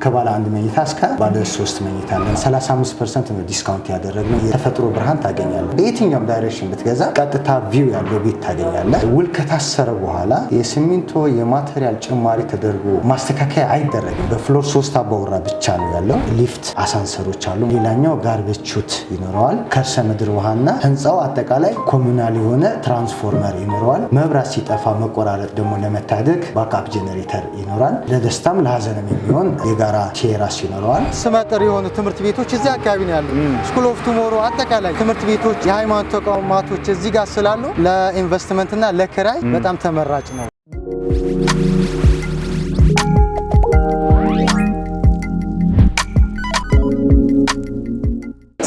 ከባለ አንድ መኝታ እስከ ባለ 3 መኝታ አለን። 35% ነው ዲስካውንት ያደረግነው። የተፈጥሮ ብርሃን ታገኛለህ። በየትኛውም ዳይሬክሽን ብትገዛ ቀጥታ ቪው ያለው ቤት ታገኛለህ። ውል ከታሰረ በኋላ የሲሚንቶ የማቴሪያል ጭማሪ ተደርጎ ማስተካከያ አይደረግም። በፍሎር 3 አባወራ ብቻ ነው ያለው። ሊፍት አሳንሰሮች አሉ። ሌላኛው ጋርቤጅ ቹት ይኖረዋል። ከርሰ ምድር ውሃና ህንፃው አጠቃላይ ኮሙናል የሆነ ትራንስፎርመር ይኖረዋል። መብራት ሲጠፋ መቆራረጥ ደግሞ ለመታደግ ባክአፕ ጄኔሬተር ይኖራል። ለደስታም ለሀዘንም የሚሆን የጋራ ቴራስ ይኖረዋል። ስመጥር የሆኑ ትምህርት ቤቶች እዚህ አካባቢ ነው ያሉ። ስኩል ኦፍ ቱሞሮ አጠቃላይ ትምህርት ቤቶች፣ የሃይማኖት ተቋማቶች እዚህ ጋር ስላሉ ለኢንቨስትመንትና ለክራይ በጣም ተመራጭ ነው።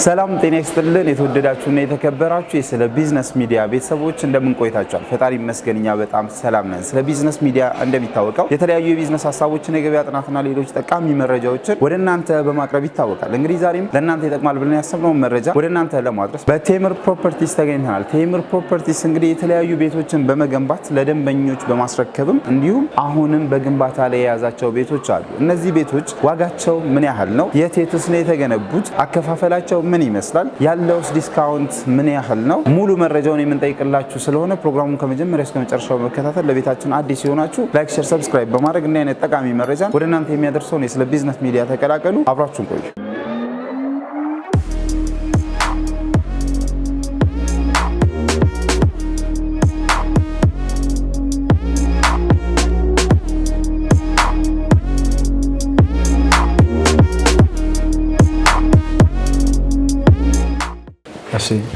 ሰላም ጤና ይስጥልን። የተወደዳችሁና የተከበራችሁ የስለ ቢዝነስ ሚዲያ ቤተሰቦች እንደምን ቆይታችኋል? ፈጣሪ ይመስገን እኛ በጣም ሰላም ነን። ስለ ቢዝነስ ሚዲያ እንደሚታወቀው የተለያዩ የቢዝነስ ሀሳቦችን፣ የገበያ ጥናትና ሌሎች ጠቃሚ መረጃዎችን ወደ እናንተ በማቅረብ ይታወቃል። እንግዲህ ዛሬም ለእናንተ ይጠቅማል ብለን ያሰብነውን መረጃ ወደ እናንተ ለማድረስ በቴምር ፕሮፐርቲስ ተገኝተናል። ቴምር ፕሮፐርቲስ እንግዲህ የተለያዩ ቤቶችን በመገንባት ለደንበኞች በማስረከብም እንዲሁም አሁንም በግንባታ ላይ የያዛቸው ቤቶች አሉ። እነዚህ ቤቶች ዋጋቸው ምን ያህል ነው? የትስ ነው የተገነቡት? አከፋፈላቸው ምን ይመስላል? ያለውስ ዲስካውንት ምን ያህል ነው? ሙሉ መረጃውን የምንጠይቅላችሁ ስለሆነ ፕሮግራሙን ከመጀመሪያ እስከ መጨረሻው በመከታተል ለቤታችን አዲስ የሆናችሁ ላይክ፣ ሼር፣ ሰብስክራይብ በማድረግ እንዲህ አይነት ጠቃሚ መረጃ ወደ እናንተ የሚያደርሰውን የስለ ቢዝነስ ሚዲያ ተቀላቀሉ። አብራችሁን ቆዩ።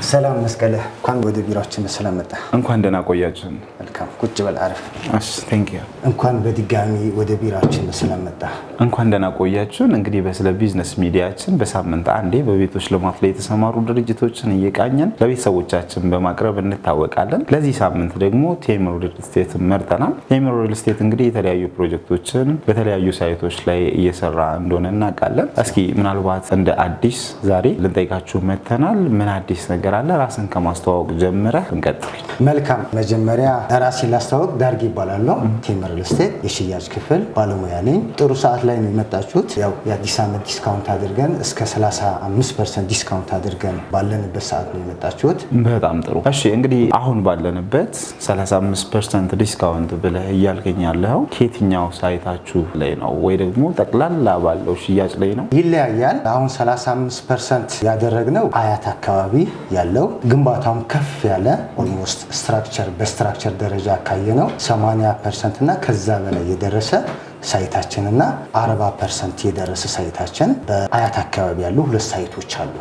ሰላም መስቀለ፣ እንኳን ወደ ቢሮአችን ስለመጣ። እንኳን ደህና ቆያችሁን። መልካም ቁጭ በል አረፍ። እሺ ቴንክ ዩ። እንኳን በድጋሚ ወደ ቢሮአችን ስለመጣ። እንኳን ደህና ቆያችሁን። እንግዲህ በስለ ቢዝነስ ሚዲያችን በሳምንት አንዴ በቤቶች ልማት ላይ የተሰማሩ ድርጅቶችን እየቃኘን ለቤተሰቦቻችን በማቅረብ እንታወቃለን። ለዚህ ሳምንት ደግሞ ቴምር ሪል ስቴት መርጠናል። ቴምር ሪል ስቴት እንግዲህ የተለያዩ ፕሮጀክቶችን በተለያዩ ሳይቶች ላይ እየሰራ እንደሆነ እናውቃለን። እስኪ ምናልባት እንደ አዲስ ዛሬ ልንጠይቃችሁ መተናል። ምን አዲስ ነገር አለ? ራስን ከማስተዋወቅ ጀምረህ እንቀጥል። መልካም። መጀመሪያ ራሴን ላስተዋወቅ። ዳርጌ ይባላለሁ። ቴምር ሪል ስቴት የሽያጭ ክፍል ባለሙያ ነኝ። ጥሩ ሰዓት ላይ ነው የመጣችሁት። ያው የአዲስ ዓመት ዲስካውንት አድርገን እስከ 35% ዲስካውንት አድርገን ባለንበት ሰዓት ነው የመጣችሁት። በጣም ጥሩ። እሺ እንግዲህ አሁን ባለንበት 35% ዲስካውንት ብለህ እያልከኝ ያለው ከየትኛው ሳይታችሁ ላይ ነው ወይ ደግሞ ጠቅላላ ባለው ሽያጭ ላይ ነው? ይለያያል። አሁን 35% ያደረግነው አያት አካባቢ ያለው ግንባታውን ከፍ ያለ ኦልሞስት በስትራክቸር ደረጃ ካየነው 80% እና ከዛ በላይ የደረሰ ሳይታችን እና 40% የደረሰ ሳይታችን በአያት አካባቢ ያሉ 2 ሳይቶች አሉ።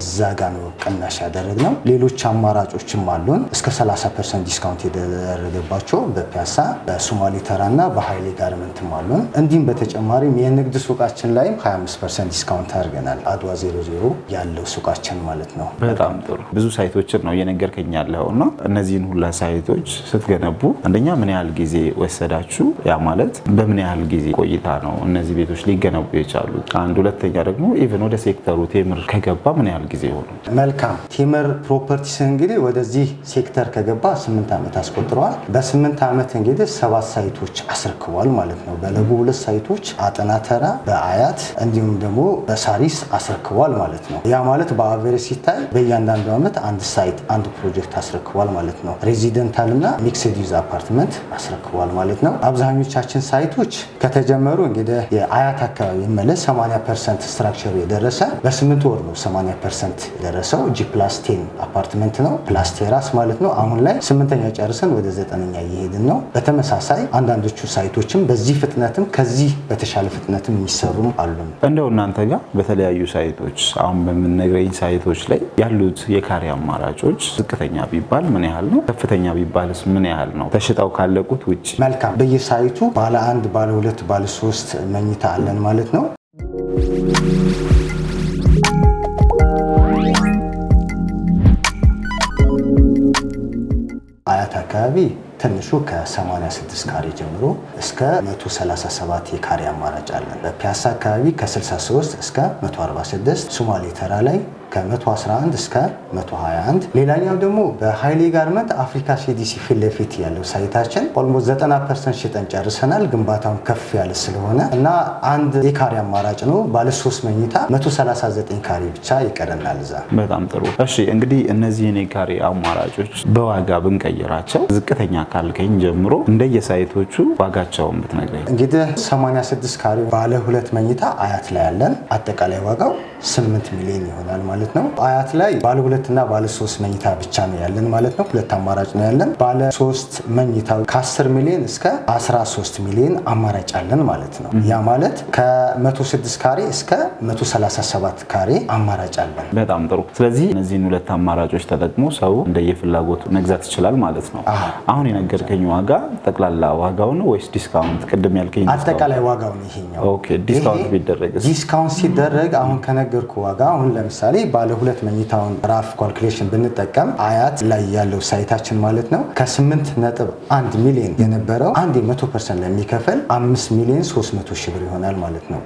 እዛ ጋ ነው ቅናሽ ያደረግነው። ሌሎች አማራጮችም አሉን እስከ 30% ዲስካውንት የደረገባቸው በፒያሳ በሶማሌ ተራ እና በኃይሌ ጋርመንትም አሉን። እንዲሁም በተጨማሪም የንግድ ሱቃችን ላይም 25% ዲስካውንት አድርገናል። አድዋ 00 ያለው ሱቃችን ማለት ነው። በጣም ጥሩ። ብዙ ሳይቶችን ነው እየነገርከኝ ያለው እና እነዚህን ሁላ ሳይቶች ስትገነቡ አንደኛ ምን ያህል ጊዜ ወሰዳችሁ? ያ ማለት በምን ያህል ጊዜ ቆይታ ነው እነዚህ ቤቶች ሊገነቡ የቻሉት? አንድ ሁለተኛ ደግሞ ኢቭን ወደ ሴክተሩ ቴምር ከገባ ምን ያህል ጊዜ ሆኖ? መልካም። ቴምር ፕሮፐርቲስ እንግዲህ ወደዚህ ሴክተር ከገባ 8 ዓመት አስቆጥረዋል። በ8 ዓመት እንግዲህ 7 ሳይቶች አስረክቧል ማለት ነው። በለቡ 2 ሳይቶች፣ አጠና ተራ፣ በአያት እንዲሁም ደግሞ በሳሪስ አስረክቧል ማለት ነው። ያ ማለት በአቨሬጅ ሲታይ በእያንዳንዱ ዓመት አንድ ሳይት አንድ ፕሮጀክት አስረክቧል ማለት ነው። ሬዚደንታል እና ሚክስድ ዩዝ አፓርትመንት አስረክቧል ማለት ነው። አብዛኞቻችን ሳይቶች ከተጀመሩ እንግዲህ የአያት አካባቢ መለስ 80% ስትራክቸሩ የደረሰ በ8 ወር ነው 80% የደረሰው። G+10 አፓርትመንት ነው ፕላስ ቴራስ ማለት ነው። አሁን ላይ 8ኛ ጨርሰን ወደ 9ኛ እየሄድን ነው። በተመሳሳይ አንዳንዶቹ ሳይቶችም በዚህ ፍጥነትም ከዚህ በተሻለ ፍጥነትም የሚሰሩም አሉ። እንደው እናንተ ጋር በተለያዩ ሳይቶች አሁን በምንነግረኝ ሳይቶች ላይ ያሉት የካሬ አማራጮች ዝቅተኛ ቢባል ምን ያህል ነው? ከፍተኛ ቢባልስ ምን ያህል ነው? ተሽጠው ካለቁት ውጭ። መልካም። በየሳይቱ ባለ 1 ባለ 2 ባለ 3 መኝታ አለን ማለት ነው። አያት አካባቢ ትንሹ ከ86 ካሬ ጀምሮ እስከ 137 የካሬ አማራጭ አለን። በፒያሳ አካባቢ ከ63 እስከ 146፣ ሶማሌ ተራ ላይ ከ111 እስከ 121። ሌላኛው ደግሞ በኃይሌ ጋርመንት አፍሪካ ሲዲሲ ፊት ለፊት ያለው ሳይታችን ኦልሞስት 90% ሽጠን ጨርሰናል። ግንባታውን ከፍ ያለ ስለሆነ እና አንድ የካሬ አማራጭ ነው። ባለ 3 መኝታ 139 ካሬ ብቻ ይቀረናል እዛ። በጣም ጥሩ። እሺ እንግዲህ እነዚህን የካሬ አማራጮች በዋጋ ብንቀይራቸው ዝቅተኛ ካልከኝ ጀምሮ እንደየሳይቶቹ ዋጋቸውን ብትነግረኝ። እንግዲህ 86 ካሬ ባለ 2 መኝታ አያት ላይ ያለን አጠቃላይ ዋጋው 8 ሚሊዮን ይሆናል ማለት ነው። አያት ላይ ባለ 2 እና ባለ 3 መኝታ ብቻ ነው ያለን ማለት ነው። ሁለት አማራጭ ነው ያለን። ባለ 3 መኝታው ከ10 ሚሊዮን እስከ 13 ሚሊዮን አማራጭ አለን ማለት ነው። ያ ማለት ከ106 ካሬ እስከ 137 ካሬ አማራጭ አለን። በጣም ጥሩ። ስለዚህ እነዚህን ሁለት አማራጮች ተጠቅሞ ሰው እንደየፍላጎቱ መግዛት ይችላል ማለት ነው። አሁን የነገርከኝ ዋጋ ጠቅላላ ዋጋው ነው ወይስ ዲስካውንት? ቅድም ያልከኝ አጠቃላይ ዋጋው ነው ይሄኛው። ኦኬ። ዲስካውንት ቢደረግስ? ዲስካውንት ሲደረግ አሁን ከነገርኩ ዋጋ አሁን ለምሳሌ ባለ 2 መኝታውን ራፍ ካልኩሌሽን ብንጠቀም አያት ላይ ያለው ሳይታችን ማለት ነው ከ8.1 ሚሊዮን የነበረው አንድ 100% ለሚከፈል 5 ሚሊዮን 300 ሺህ ብር ይሆናል ማለት ነው።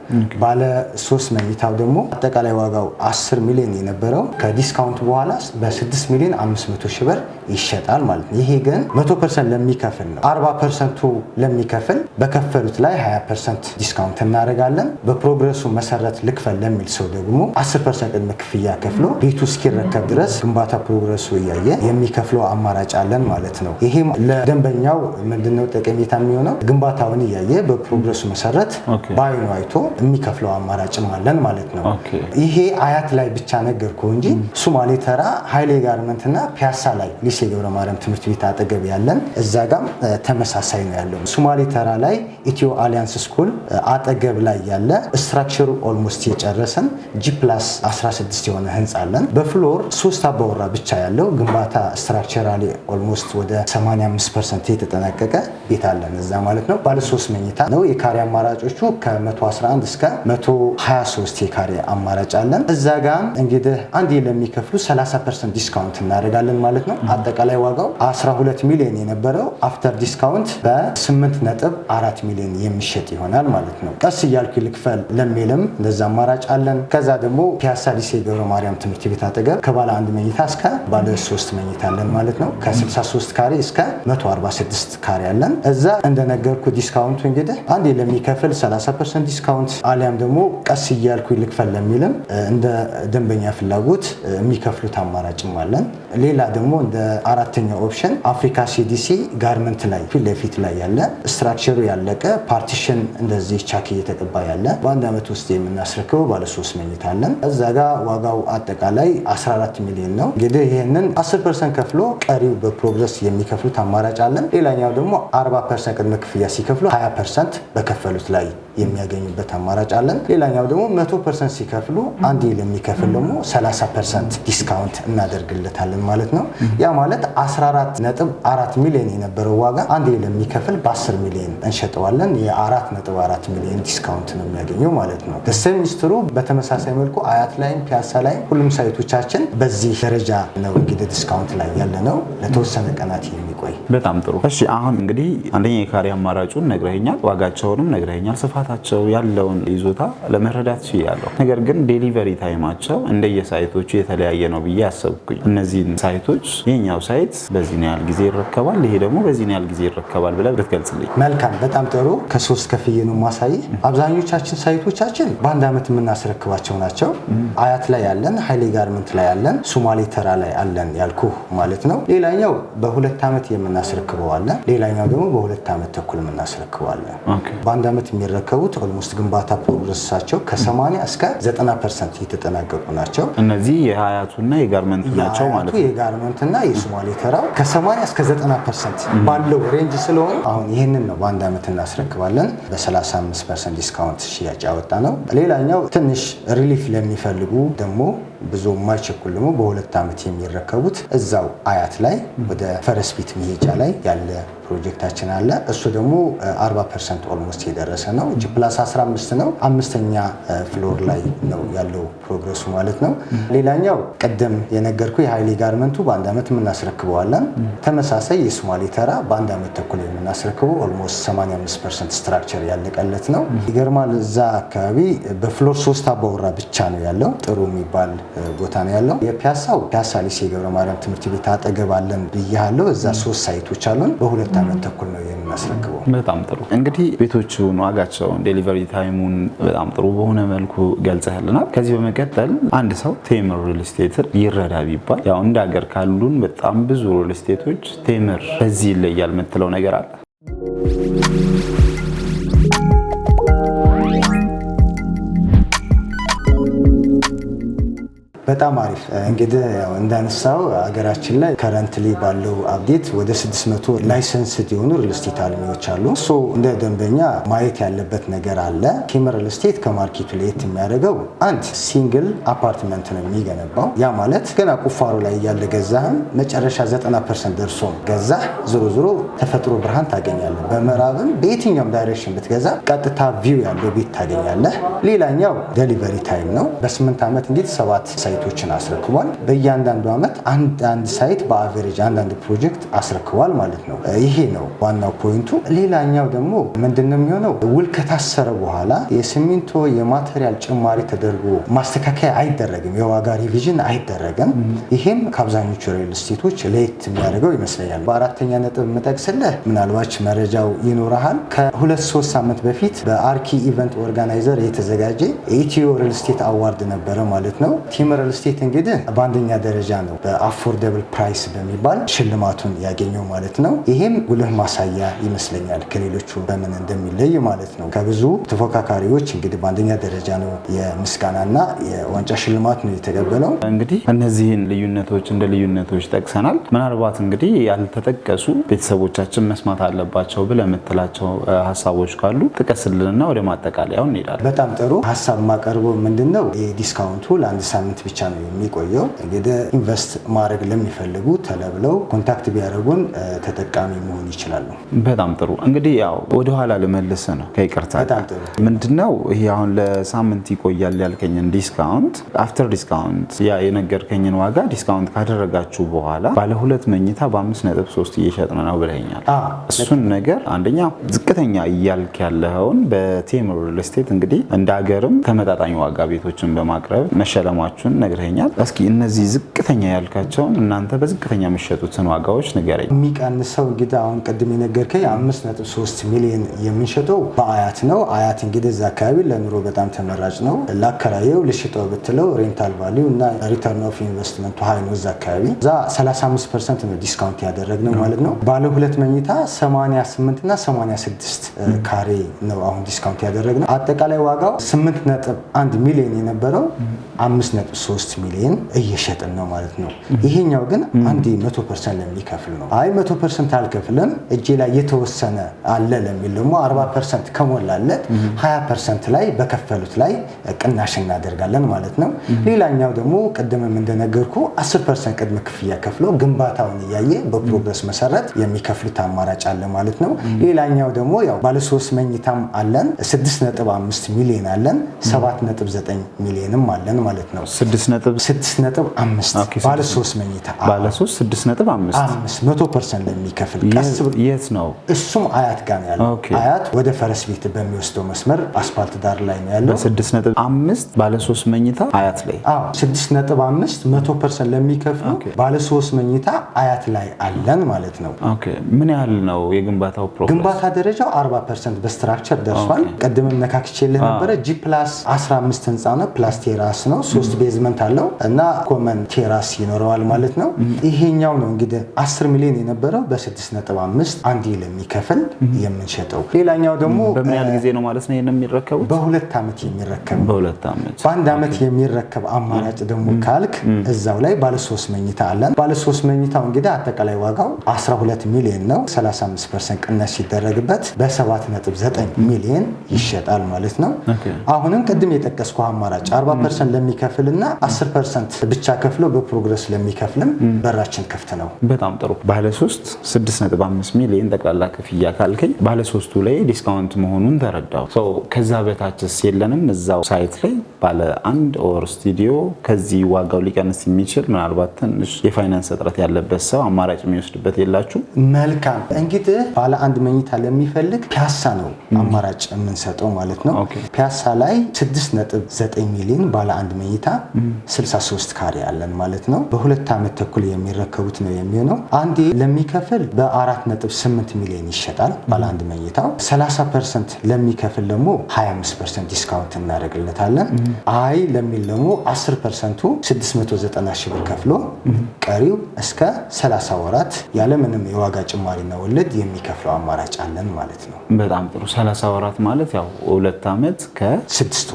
ባለ 3 መኝታው ደግሞ አጠቃላይ ዋጋው 10 ሚሊዮን የነበረው ከዲስካውንት በኋላ በ6 ሚሊዮን 500 ሺህ ብር ይሸጣል ማለት ነው። ይሄ ግን 100% ለሚከፍል ነው። 40%ቱ ለሚከፍል በከፈሉት ላይ 20% ዲስካውንት እናደርጋለን። በፕሮግረሱ መሰረት ልክፈል ለሚል ሰው ደግሞ 10% ቅድመ ክፍያ ከፍሎ ቤቱ እስኪረከብ ድረስ ግንባታ ፕሮግረሱ እያየ የሚከፍለው አማራጭ አለን ማለት ነው። ይሄም ለደንበኛው ምንድነው ጠቀሜታ የሚሆነው? ግንባታውን እያየ በፕሮግረሱ መሰረት በአይኑ አይቶ የሚከፍለው አማራጭም አለን ማለት ነው። ይሄ አያት ላይ ብቻ ነገርኩ እንጂ ሶማሌ ተራ ኃይሌ ጋርመንት እና ፒያሳ ላይ ሊሴ ገብረ ማርያም ትምህርት ቤት አጠገብ ያለን እዛ ጋም ተመሳሳይ ነው ያለው። ሶማሌ ተራ ላይ ኢትዮ አሊያንስ ስኩል አጠገብ ላይ ያለ ስትራክቸሩ ኦልሞስት የጨረሰን G+16 የሆነ ህንጻ አለን። በፍሎር 3 አባወራ ብቻ ያለው ግንባታ ስትራክቸራሊ ኦልሞስት ወደ 85% የተጠናቀቀ ቤት አለን እዛ ማለት ነው። ባለ 3 መኝታ ነው። የካሬ አማራጮቹ ከ111 እስከ 123 የካሬ አማራጭ አለን። እዛ ጋም እንግዲህ አንዴ ለሚከፍሉ 30% ዲስካውንት እናደርጋለን ማለት ነው። አጠቃላይ ዋጋው 12 ሚሊዮን የነበረው አፍተር ዲስካውንት በ8.4 ሚሊዮን የሚሸጥ ይሆናል ማለት ነው። ቀስ እያልኩ ልክፈል ለሚልም እንደዛ አማራጭ አለን። ከዛ ደግሞ ፒያሳ ሊሴ ገብረ ማርያም ትምህርት ቤት አጠገብ ከባለ 1 መኝታ እስከ ባለ 3 መኝታ አለን ማለት ነው። ከ63 ካሬ እስከ 146 ካሬ አለን። እዛ እንደነገርኩ ዲስካውንቱ እንግዲህ አንዴ ለሚከፍል 30% ዲስካውንት አሊያም ደግሞ ቀስ እያልኩ ልክፈል ለሚልም እንደ ደንበኛ ፍላጎት የሚከፍሉት አማራጭም አለን። ሌላ ደግሞ እንደ አራተኛው ኦፕሽን አፍሪካ ሲዲሲ ጋርመንት ላይ ፊት ለፊት ላይ ያለ ስትራክቸሩ ያለቀ ፓርቲሽን እንደዚህ ቻክ እየተቀባ ያለ በአንድ ዓመት ውስጥ የምናስረክበው ባለ 3 መኝታ አለን። እዛ ጋር ዋጋው አጠቃላይ 14 ሚሊዮን ነው። እንግዲህ ይሄንን 10% ከፍሎ ቀሪው በፕሮግረስ የሚከፍሉት አማራጭ አለን። ሌላኛው ደግሞ 40% ቅድመ ክፍያ ሲከፍሉ 20% በከፈሉት ላይ የሚያገኙበት አማራጭ አለን። ሌላኛው ደግሞ 100% ሲከፍሉ አንዴ ለሚከፍል ደግሞ 30% ዲስካውንት እናደርግለታለን ማለት ነው። ያ ማለት 14.4 ሚሊዮን የነበረው ዋጋ አንዴ ለሚከፍል በ10 ሚሊዮን እንሸጠዋለን። የ4.4 ሚሊዮን ዲስካውንት ነው የሚያገኘው ማለት ነው። ሚኒስትሩ በተመሳሳይ መልኩ አያት ላይም ፒያሳ ላይ ሁሉም ሳይቶቻችን በዚህ ደረጃ ነው እንግዲህ ዲስካውንት ላይ ያለ ነው ለተወሰነ ቀናት የሚቆይ። በጣም ጥሩ። እሺ አሁን እንግዲህ አንደኛ የካሬ አማራጩን ነግረኸኛል፣ ዋጋቸውንም ነግረኸኛል፣ ስፋታቸው ያለውን ይዞታ ለመረዳት ችያለሁ። ነገር ግን ዴሊቨሪ ታይማቸው እንደየሳይቶቹ የተለያየ ነው ብዬ አሰብኩኝ። እነዚህን ሳይቶች የኛው ሳይት በዚህ ያህል ጊዜ ይረከባል፣ ይሄ ደግሞ በዚህ ያህል ጊዜ ይረከባል ብለህ ብትገልጽልኝ። መልካም፣ በጣም ጥሩ። ከሶስት ከፍዬ ነው ማሳይ። አብዛኞቻችን ሳይቶቻችን በአንድ ዓመት የምናስረክባቸው ናቸው። አያት ላይ ያለን፣ ኃይሌ ጋርመንት ላይ ያለን፣ ሶማሌ ተራ ላይ አለን ያልኩ ማለት ነው። ሌላኛው በ2 ዓመት የምናስረክበው አለ። ሌላኛው ደግሞ በ2 ዓመት ተኩል የምናስረክበው አለ። በአንድ ዓመት የሚረከቡት ኦልሞስት ግንባታ ፕሮግረሳቸው ከ80 እስከ 90% የተጠናቀቁ ናቸው። እነዚህ የሀያቱና የጋርመንቱ ናቸው ማለት ነው። የጋርመንትና የሶማሌ ተራው ከ80 እስከ 90% ባለው ሬንጅ ስለሆነ አሁን ይህንን ነው በአንድ ዓመት እናስረክባለን። በ35% ዲስካውንት ሽያጭ ያወጣ ነው። ሌላኛው ትንሽ ሪሊፍ ለሚፈልጉ ደግሞ ብዙ የማይቸኩል ደግሞ በ2 ዓመት የሚረከቡት እዛው አያት ላይ ወደ ፈረስ ቤት መሄጃ ላይ ያለ ፕሮጀክታችን አለ። እሱ ደግሞ 40% ኦልሞስት የደረሰ ነው። G+15 ነው። 5ኛ ፍሎር ላይ ነው ያለው ፕሮግረሱ ማለት ነው። ሌላኛው ቀደም የነገርኩ የሃይሊ ጋርመንቱ በአንድ ዓመት የምናስረክበዋለን። ተመሳሳይ የሶማሌ ተራ በአንድ ዓመት ተኩል የምናስረክበው ኦልሞስት 85% ስትራክቸር ያለቀለት ነው። ይገርማል። እዛ አካባቢ በፍሎር 3 አባወራ ብቻ ነው ያለው። ጥሩ የሚባል ቦታ ነው ያለው። የፒያሳው ፒያሳ ሊሴ ገብረ ማርያም ትምህርት ቤት አጠገብ አለን ብያለሁ። እዛ 3 ሳይቶች አሉን። በ2 ዓመት ተኩል ነው የምናስረክበው። በጣም ጥሩ። እንግዲህ ቤቶቹን ዋጋቸውን፣ ዴሊቨሪ ታይሙን በጣም ጥሩ በሆነ መልኩ ገልጸህልናል። ከዚህ በመቀጠል አንድ ሰው ቴምር ሪል ስቴት ይረዳ ቢባል ያው እንደ ሀገር ካሉን በጣም ብዙ ሪል ስቴቶች ቴምር በዚህ ይለያል የምትለው ነገር አለ? በጣም አሪፍ። እንግዲህ እንዳነሳው ሀገራችን ላይ ከረንትሊ ባለው አፕዴት ወደ 600 ላይሰንስ የሆኑ ሪል ስቴት አልሚዎች አሉ። እንደ ደንበኛ ማየት ያለበት ነገር አለ። ቴምር ሪል ስቴት ከማርኬቱ ለየት የሚያደርገው አንድ ሲንግል አፓርትመንት ነው የሚገነባው። ያ ማለት ገና ቁፋሮ ላይ እያለ ገዛህም መጨረሻ 90% ደርሶ ገዛህ ዞሮ ተፈጥሮ ብርሃን ታገኛለህ። በምዕራብም በየትኛውም ዳይሬክሽን ብትገዛ ቀጥታ ቪው ያለው ቤት ታገኛለህ። ሌላኛው ዴሊቨሪ ታይም ነው። በ8 ዓመት እንግዲህ 7 ሳይቶችን አስረክቧል። በእያንዳንዱ ዓመት አንድ ሳይት በአቨሬጅ አንዳንድ ፕሮጀክት አስረክቧል ማለት ነው። ይሄ ነው ዋናው ፖይንቱ። ሌላኛው ደግሞ ምንድነው የሚሆነው ውል ከታሰረ በኋላ የሲሚንቶ የማቴሪያል ጭማሪ ተደርጎ ማስተካከያ አይደረግም፣ የዋጋ ሪቪዥን አይደረግም። ይሄም ከአብዛኞቹ ሪል ስቴቶች ለየት የሚያደርገው ይመስለኛል። በአራተኛ ነጥብ የምጠቅስልህ ምናልባች መረጃው ይኖርሃል። ከ2-3 ሳምንት በፊት በአርኪ ኢቨንት ኦርጋናይዘር የተዘጋጀ የኢትዮ ሪል ስቴት አዋርድ ነበረ ማለት ነው። ቴምር ሪል ስቴት እንግዲህ በአንደኛ ደረጃ ነው በአፎርደብል ፕራይስ በሚባል ሽልማቱን ያገኘው ማለት ነው። ይሄም ጉልህ ማሳያ ይመስለኛል ከሌሎቹ በምን እንደሚለይ ማለት ነው። ከብዙ ተፎካካሪዎች እንግዲህ በአንደኛ ደረጃ ነው የምስጋናና የዋንጫ ሽልማት ነው የተቀበለው። እንግዲህ እነዚህን ልዩነቶች እንደ ልዩነቶች ጠቅሰናል። ምናልባት እንግዲህ ያልተጠቀሱ ቤተሰቦቻችን መስማት አለባቸው ብለህ የምትላቸው ሀሳቦች ካሉ ጥቀስልንና ወደ ማጠቃለያው እንሄዳለን። በጣም ጥሩ ሀሳብ ማቀርበው ምንድነው ዲስካውንቱ ለአንድ ሳምንት ብቻ ነው የሚቆየው። እንግዲህ ኢንቨስት ማድረግ ለሚፈልጉ ተለብለው ኮንታክት ቢያደርጉን ተጠቃሚ መሆን ይችላሉ። በጣም ጥሩ። እንግዲህ ያው ወደ ኋላ ልመልስ ነው ከይቅርታ። በጣም ጥሩ። ምንድነው ይሄ አሁን ለሳምንት ይቆያል ያልከኝን ዲስካውንት አፍተር ዲስካውንት ያ የነገርከኝን ዋጋ ዲስካውንት ካደረጋችሁ በኋላ ባለ 2 መኝታ በ5.3 እየሸጥን ነው ብለኛል። እሱን ነገር አንደኛ ዝቅተኛ እያልክ ያለኸውን በቴምር ሪል ስቴት እንግዲህ እንደ ሀገርም ተመጣጣኝ ዋጋ ቤቶችን በማቅረብ መሸለማችሁን ነግረኛል። እስኪ እነዚህ ዝቅተኛ ያልካቸውን እናንተ በዝቅተኛ የሚሸጡትን ዋጋዎች ንገረኝ። የሚቀንሰው እንግዲህ አሁን ቅድም የነገርከኝ 5.3 ሚሊዮን የምንሸጠው በአያት ነው። አያት እንግዲህ እዛ አካባቢ ለኑሮ በጣም ተመራጭ ነው። ላከራየው ልሽጠው ብትለው ሬንታል ቫሊዩ እና ሪተርን ኦፍ ኢንቨስትመንቱ ሃይ ነው። እዛ አካባቢ እዛ 35% ነው ዲስካውንት ያደረግነው ማለት ነው። ባለ 2 መኝታ 88 እና 86 ካሬ ነው አሁን ዲስካውንት ያደረግነው። አጠቃላይ ዋጋው 8.1 ሚሊዮን የነበረው 5.3 ሚሊዮን እየሸጥን ነው ማለት ነው። ይሄኛው ግን አንድ 100% ለሚከፍል ነው። አይ 100% አልከፍልም እጄ ላይ የተወሰነ አለ ለሚል ደግሞ 40% ከሞላለት 20% ላይ በከፈሉት ላይ ቅናሽ እናደርጋለን ማለት ነው። ሌላኛው ደግሞ ቅድምም እንደነገርኩ 10% ቅድመ ክፍያ ከፍሎ ግንባታውን እያየ በፕሮግረስ መሰረት የሚከፍሉት አማራጭ አለ ማለት ነው። ሌላኛው ደግሞ ያው ባለ 3 መኝታም አለን 6.5 ሚሊዮን አለን 7.9 ሚሊዮንም አለን ማለት ነው። 6.5 ባለ 3 መኝታ ባለ 3 6.5 100% ለሚከፍል የት ነው? እሱም አያት ጋር ነው ያለው። አያት ወደ ፈረስ ቤት በሚወስደው መስመር አስፋልት ዳር ላይ ነው ያለው። 6.5 ባለ 3 መኝታ አያት ላይ 6.5 100% ለሚከፍሉ ባለ 3 መኝታ አያት ላይ አለን ማለት ነው። ምን ያህል ነው የግንባታው ፕሮግረስ? ግንባታ ደረጃው 40% በስትራክቸር ደርሷል። ቀድመም ነካክቼልህ ነበረ። G+15 ህንፃ ነው። ፕላስ ቴራስ ነው። 3 ቤዝመንት አለው እና ኮመን ቴራስ ይኖረዋል ማለት ነው። ይሄኛው ነው እንግዲህ 10 ሚሊዮን የነበረው በ6.5 አንዴ ለሚከፍል የምንሸጠው። ሌላኛው ደግሞ በምን ያህል ጊዜ ነው ማለት ነው የሚረከቡት? በ2 ዓመት የሚረከብ። በ2 ዓመት በአንድ ዓመት የሚረከብ አማራጭ ደግሞ ካልክ እዛው ላይ ባለ 3 መኝታ አለን። ባለ 3 መኝታው እንግዲህ አጠቃላይ ዋጋው 12 ሚሊዮን ነው። 35% ቅነስ ሲደረግበት በ7.9 ሚሊዮን ይሸጣል ማለት ነው። አሁንም ቅድም የጠቀስኩ አማራጭ 40% ለሚከፍልና 10% ብቻ ከፍሎ በፕሮግረስ ለሚከፍልም በራችን ክፍት ነው። በጣም ጥሩ። ባለ 3 6.5 ሚሊዮን ጠቅላላ ክፍያ ካልከኝ ባለ 3ቱ ላይ ዲስካውንት መሆኑን ተረዳው። ከዛ በታችስ የለንም? እዛው ሳይት ላይ ባለ 1 ኦር ስቱዲዮ ከዚህ ዋጋው ሊቀንስ የሚችል ምናልባት ትንሽ የፋይናንስ እጥረት ያለበት ሰው አማራጭ የሚወስድበት የላችሁ? መልካም እንግዲህ ባለ 1 መኝታ ለሚፈልግ ፒያሳ ነው አማራጭ የምንሰጠው ማለት ነው። ፒያሳ ላይ 6.9 ሚሊዮን ባለ 1 መኝታ 63 ካሬ አለን ማለት ነው። በ2 ዓመት ተኩል የሚረከቡት ነው የሚሆነው። አንዴ ለሚከፍል በ4.8 ሚሊዮን ይሸጣል ባለ 1 መኝታው። 30% ለሚከፍል ደግሞ 25% ዲስካውንት እናደርግለታለን። አይ ለሚል ደግሞ 10%ቱ 690 ሺህ ብር ከፍሎ ቀሪው እስከ 30 ወራት ያለምንም የዋጋ ጭማሪና ወለድ የሚከፍለው አማራጭ አለን ማለት ነው። በጣም ጥሩ። 30 ወራት ማለት ያው 2 ዓመት ከ6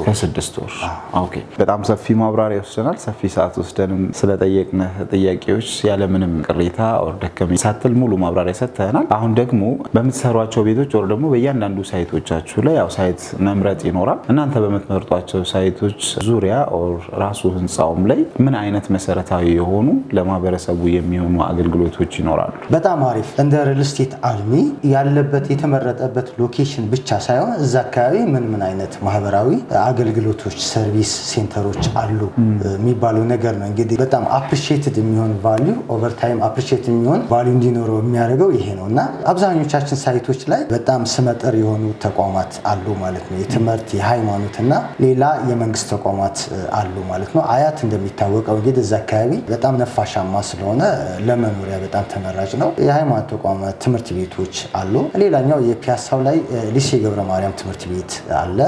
ወር። ኦኬ። በጣም ሰፊ ማብራሪያ ወስደናል። ሰፊ ሰዓት ወስደንም ስለጠየቅነህ ጥያቄዎች ያለምንም ቅሬታ ኦር ደከመኝ ሳትል ሙሉ ማብራሪያ ሰጥተናል። አሁን ደግሞ በምትሰሯቸው ቤቶች ኦር ደግሞ በእያንዳንዱ ሳይቶቻችሁ ላይ ያው ሳይት መምረጥ ይኖራል። እናንተ በምትመርጧቸው ሳይቶች ዙሪያ ኦር ራሱ ህንፃውም ላይ ምን አይነት መሰረታዊ የሆኑ ለማህበረሰቡ የሚሆኑ አገልግሎቶች ይኖራሉ? በጣም አሪፍ። እንደ ሪል ስቴት አልሚ ያለበት የተመረጠበት ሎኬሽን ብቻ ሳይሆን እዛ አካባቢ ምን አይነት ማህበራዊ አገልግሎቶች ሰርቪስ ሴንተሮች አሉ የሚባለው ነገር ነው። እንግዲህ በጣም አፕሪሺየትድ የሚሆን ቫልዩ ኦቨር ታይም አፕሪሺየት የሚሆን ቫልዩ እንዲኖረው የሚያደርገው ይሄ ነው እና አብዛኞቻችን ሳይቶች ላይ በጣም ስመጥር የሆኑ ተቋማት አሉ ማለት ነው። የትምህርት የሃይማኖትና ሌላ የመንግስት ተቋማት አሉ ማለት ነው። አያት እንደሚታወቀው እንግዲህ እዛ አካባቢ በጣም ነፋሻማ ስለሆነ ለመኖሪያ በጣም ተመራጭ ነው። የሃይማኖት ተቋማት ትምህርት ቤቶች አሉ። ሌላኛው የፒያሳው ላይ ሊሴ ገብረ ማርያም ትምህርት ቤት አለ።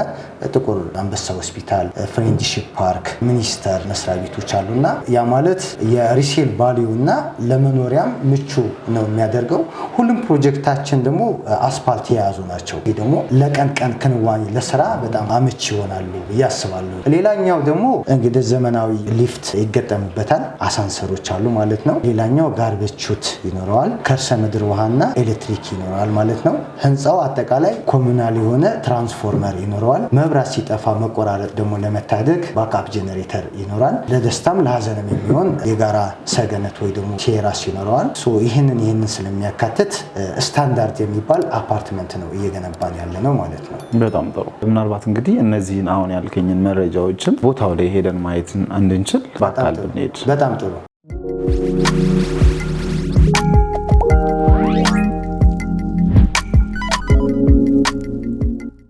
ጥቁር አንበሳ ሆስፒታል፣ ፍሬንድሺፕ ፓርክ፣ ሚኒስተር መስሪያ ቤቶች አሉና ያ ማለት የሪሴል ቫልዩ እና ለመኖሪያም ምቹ ነው የሚያደርገው። ሁሉም ፕሮጀክታችን ደግሞ አስፓልት የያዙ ናቸው። ይህ ደግሞ ለቀን ክንዋኔ ለስራ በጣም አመቺ ይሆናሉ ብዬ አስባለሁ። ሌላኛው ደግሞ እንግዲህ ዘመናዊ ሊፍት ይገጠምበታል። አሳንሰሮች አሉ ማለት ነው። ሌላኛው ጋርቤጅ ቹት ይኖረዋል። ከርሰ ምድር ውሃና ኤሌክትሪክ ይኖረዋል ማለት ነው። ህንፃው አጠቃላይ ኮሙናል የሆነ ትራንስፎርመር ይኖረዋል። መብራት ሲጠፋ መቆራረጥ ደግሞ ለመታደግ ባክአፕ ጄኔሬተር ይኖራል። ለደስታም ለሀዘንም የሚሆን የጋራ ሰገነት ወይ ደግሞ ቴራስ ይኖረዋል። ይህንን ስለሚያካትት ስታንዳርድ የሚባል አፓርትመንት ነው እየገነባን ያለ ነው ማለት ነው። በጣም ጥሩ። ምናልባት እንግዲህ እነዚህን አሁን ያልከኝን መረጃዎችን ቦታው ላይ ሄደን ማየት እንድንችል በአካል ብንሄድ በጣም ጥሩ።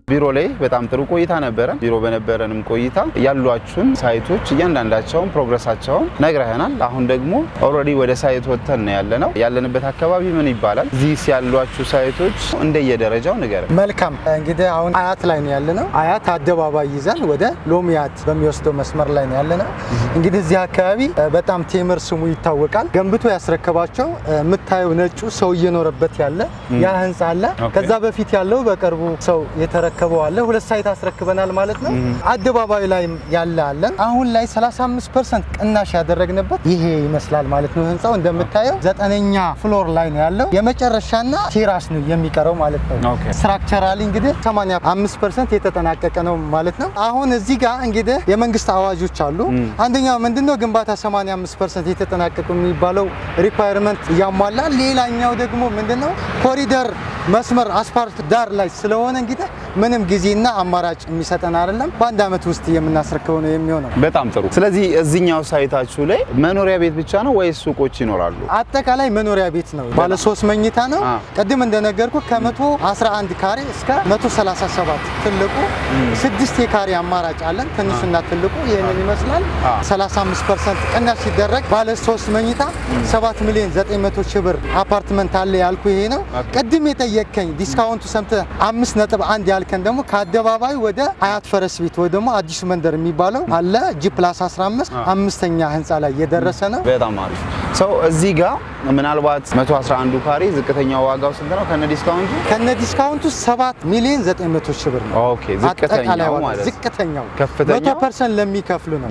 ቢሮ ላይ በጣም ጥሩ ቆይታ ነበረ። ቢሮ በነበረንም ቆይታ ያሏችሁን ሳይቶች እያንዳንዳቸውን ፕሮግረሳቸውን ነግረህናል። አሁን ደግሞ ኦልሬዲ ወደ ሳይት ወጥተን ነው ያለነው። ያለንበት አካባቢ ምን ይባላል? እዚህ ያሏችሁ ሳይቶች እንደየደረጃው ንገረን። መልካም። እንግዲህ አሁን አያት ላይ ነው ያለነው። አያት አደባባይ ይዘን ወደ ሎሚያት በሚወስደው መስመር ላይ ነው ያለነው። እንግዲህ እዚህ አካባቢ በጣም ቴምር ስሙ ይታወቃል። ገንብቶ ያስረከባቸው የምታየው ነጩ ሰው እየኖረበት ያለ ያ ህንጻ አለ። ከዛ በፊት ያለው በቅርቡ ሰው የተረከበው አለ። 2 ሳይት አስረክበናል ማለት ነው። አደባባይ ላይ ያለ አለን። አሁን ላይ 35% ቅናሽ ያደረግንበት ይሄ ይመስላል ማለት ነው። ህንጻው እንደምታየው 9ኛ ፍሎር ላይ ነው ያለው። የመጨረሻና ቴራስ ነው የሚቀረው ማለት ነው። ስትራክቸራሊ እንግዲህ 85% የተጠናቀቀ ነው ማለት ነው። አሁን እዚህ ጋር እንግዲህ የመንግስት አዋጆች አሉ። አንደኛው ምንድነው ግንባታ 85% የተጠናቀቀ የሚባለው ሪኳየርመንት ያሟላል። ሌላኛው ደግሞ ምንድነው ኮሪደር መስመር አስፓልት ዳር ላይ ስለሆነ እንግዲህ ምንም ጊዜና አማራጭ የሚሰጠን አይደለም። በአንድ አመት ውስጥ የምናስረክበው ነው የሚሆነው። በጣም ጥሩ። ስለዚህ እዚህኛው ሳይታችሁ ላይ መኖሪያ ቤት ብቻ ነው ወይስ ሱቆች ይኖራሉ? አጠቃላይ መኖሪያ ቤት ነው። ባለ 3 መኝታ ነው። ቅድም እንደነገርኩ ከ111 ካሬ እስከ 137 ትልቁ 6 የካሬ አማራጭ አለን። ትንሹና ትልቁ ይሄንን ይመስላል። 35% ቅናሽ ሲደረግ ባለ 3 መኝታ 7 ሚሊዮን 900 ሺህ ብር አፓርትመንት አለ ያልኩ ይሄ ነው። ቅድም የጠየቀኝ ዲስካውንቱ ሰምተህ 5.1 ያልከን ደግሞ ከአደባባይ ወደ አያት ፈረስ ቤት ወይ ደግሞ አዲሱ መንደር የሚባለው አለ G+15 5ኛ ህንፃ ላይ የደረሰ ነው። በጣም አሪፍ። ሰው እዚህ ጋር ምናልባት 111 ካሬ ዝቅተኛው ዋጋው ስንት ነው ከነ ዲስካውንቱ? ከነ ዲስካውንቱ 7 ሚሊዮን 900 ሺህ ብር ነው። ኦኬ ዝቅተኛው ማለት ዝቅተኛው ከፍተኛው 100% ለሚከፍሉ ነው።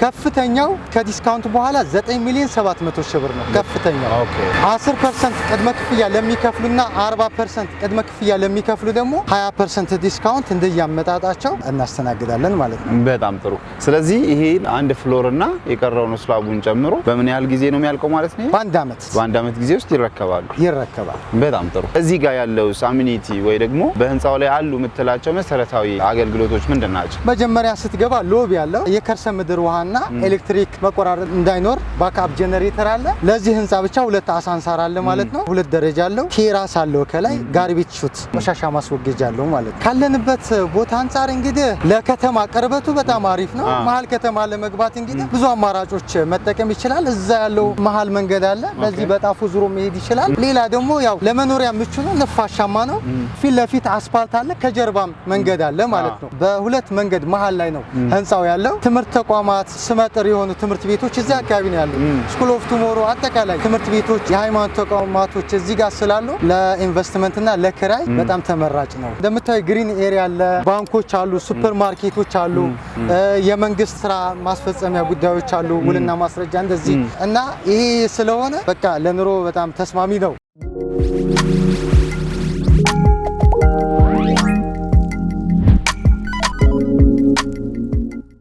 ከፍተኛው ከዲስካውንቱ በኋላ 9 ሚሊዮን 700 ሺህ ብር ነው ከፍተኛው። ኦኬ 10% ቅድመ ክፍያ ለሚከፍሉና 40% ቅድመ ክፍያ ለሚከፍሉ ደግሞ 20% ዲስካውንት እንደያመጣጣቸው እናስተናግዳለን ማለት ነው። በጣም ጥሩ። ስለዚህ ይሄ አንድ ፍሎር እና የቀረውን ስላቡን ጨምሮ በምን ያህል ጊዜ ነው የሚያልቀው ማለት ነው? በአንድ ዓመት ጊዜ ውስጥ ይረከባል። በጣም ጥሩ። እዚህ ጋር ያለው አሚኒቲ ወይ ደግሞ በህንጻው ላይ አሉ የምትላቸው መሰረታዊ አገልግሎቶች ምንድን ናቸው? መጀመሪያ ስትገባ ሎቢ ያለው የከርሰ ምድር ውሃና ኤሌክትሪክ መቆራረጥ እንዳይኖር ባክአፕ ጄኔሬተር አለ። ለዚህ ህንጻ ብቻ 2 አሳንሳር አለ ማለት ነው። 2 ደረጃ አለው። ቴራስ አለው። ከላይ ጋርቤጅ ሹት ቆሻሻ ማስወገጃ አለው ማለት ነው። ካለንበት ቦታ አንጻር እንግዲህ ለከተማ ቅርበቱ በጣም አሪፍ ነው። መሀል ከተማ ለመግባት እንግዲህ ብዙ አማራጮች መጠቀም ይችላል። እዛ ያለው መሀል መንገድ አለ። በዚህ በጣፉ ዙሮ መሄድ ይችላል። ሌላ ደግሞ ያው ለመኖሪያ ምቹ ነው፣ ነፋሻማ ነው። ፊት ለፊት አስፋልት አለ፣ ከጀርባም መንገድ አለ ማለት ነው። በሁለት መንገድ መሀል ላይ ነው ህንጻው ያለው። ትምህርት ተቋማት፣ ስመጥር የሆኑ ትምህርት ቤቶች እዚህ አካባቢ ነው ያለው። ስኩል ኦፍ ቱሞሮ አጠቃላይ ትምህርት ቤቶች፣ የሃይማኖት ተቋማቶች እዚህ ጋር ስላሉ ለኢንቨስትመንትና ለክራይ በጣም ተመራጭ ነው። እንደምታዩ ግሪን ኤሪያ አለ፣ ባንኮች አሉ፣ ሱፐር ማርኬቶች አሉ፣ የመንግስት ስራ ማስፈጸሚያ ጉዳዮች አሉ፣ ውልና ማስረጃ እንደዚህ እና ይሄ ስለሆነ በቃ ለኑሮ በጣም ተስማሚ ነው።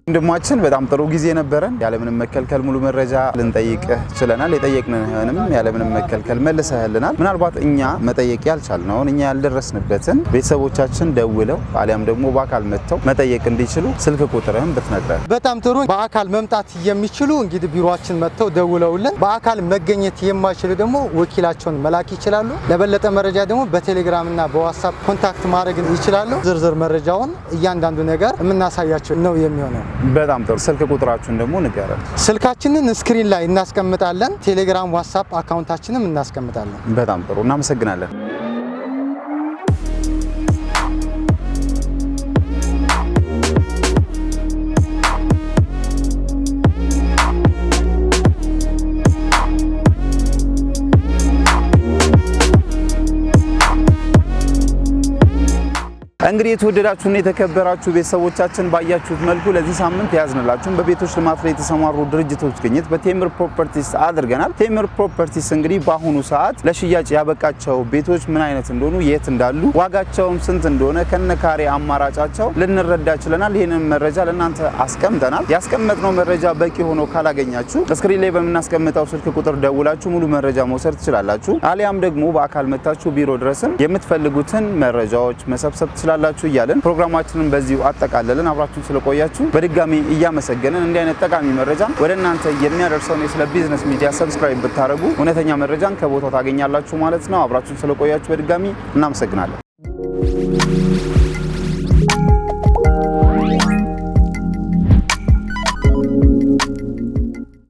ወንድማችን በጣም ጥሩ ጊዜ ነበረን። ያለምንም መከልከል ሙሉ መረጃ ልንጠይቅህ ችለናል። የጠየቅንህንም ያለምንም መከልከል መልሰህልናል። ምናልባት እኛ መጠየቅ ያልቻልነውን እኛ ያልደረስንበትን ቤተሰቦቻችን ደውለው አሊያም ደግሞ በአካል መጥተው መጠየቅ እንዲችሉ ስልክ ቁጥርህን ብትነግረን። በጣም ጥሩ። በአካል መምጣት የሚችሉ እንግዲህ ቢሮአችን መጥተው ደውለውልን፣ በአካል መገኘት የማይችሉ ደግሞ ወኪላቸውን መላክ ይችላሉ። ለበለጠ መረጃ ደግሞ በቴሌግራምና በዋትስአፕ ኮንታክት ማድረግ ይችላሉ። ዝርዝር መረጃውን እያንዳንዱ ነገር የምናሳያቸው ነው የሚሆነው። በጣም ጥሩ። ስልክ ቁጥራችሁን ደግሞ ንገረን። ስልካችንን ስክሪን ላይ እናስቀምጣለን። ቴሌግራም፣ ዋትስአፕ አካውንታችንም እናስቀምጣለን። በጣም ጥሩ። እናመሰግናለን። እንግዲህ የተወደዳችሁና የተከበራችሁ ቤተሰቦቻችን ባያችሁት መልኩ ለዚህ ሳምንት ያዝንላችሁ በቤቶች ልማት ላይ የተሰማሩ ድርጅቶች ግኝት በቴምር ፕሮፐርቲስ አድርገናል። ቴምር ፕሮፐርቲስ እንግዲህ በአሁኑ ሰዓት ለሽያጭ ያበቃቸው ቤቶች ምን አይነት እንደሆኑ፣ የት እንዳሉ፣ ዋጋቸውም ስንት እንደሆነ ከነካሬ አማራጫቸው ልንረዳ ችለናል። ይህንን መረጃ ለእናንተ አስቀምጠናል። ያስቀመጥነው መረጃ በቂ ሆኖ ካላገኛችሁ ስክሪን ላይ በምናስቀምጠው ስልክ ቁጥር ደውላችሁ ሙሉ መረጃ መውሰድ ትችላላችሁ። አሊያም ደግሞ በአካል መታችሁ ቢሮ ድረስም የምትፈልጉትን መረጃዎች መሰብሰብ ትችላላችሁ እያለን ፕሮግራማችንን በዚሁ አጠቃለልን። አብራችሁን ስለቆያችሁ በድጋሚ እያመሰገንን እንዲህ አይነት ጠቃሚ መረጃ ወደ እናንተ የሚያደርሰውን የስለ ቢዝነስ ሚዲያ ሰብስክራይብ ብታደርጉ እውነተኛ መረጃን ከቦታው ታገኛላችሁ ማለት ነው። አብራችሁን ስለቆያችሁ በድጋሚ እናመሰግናለን።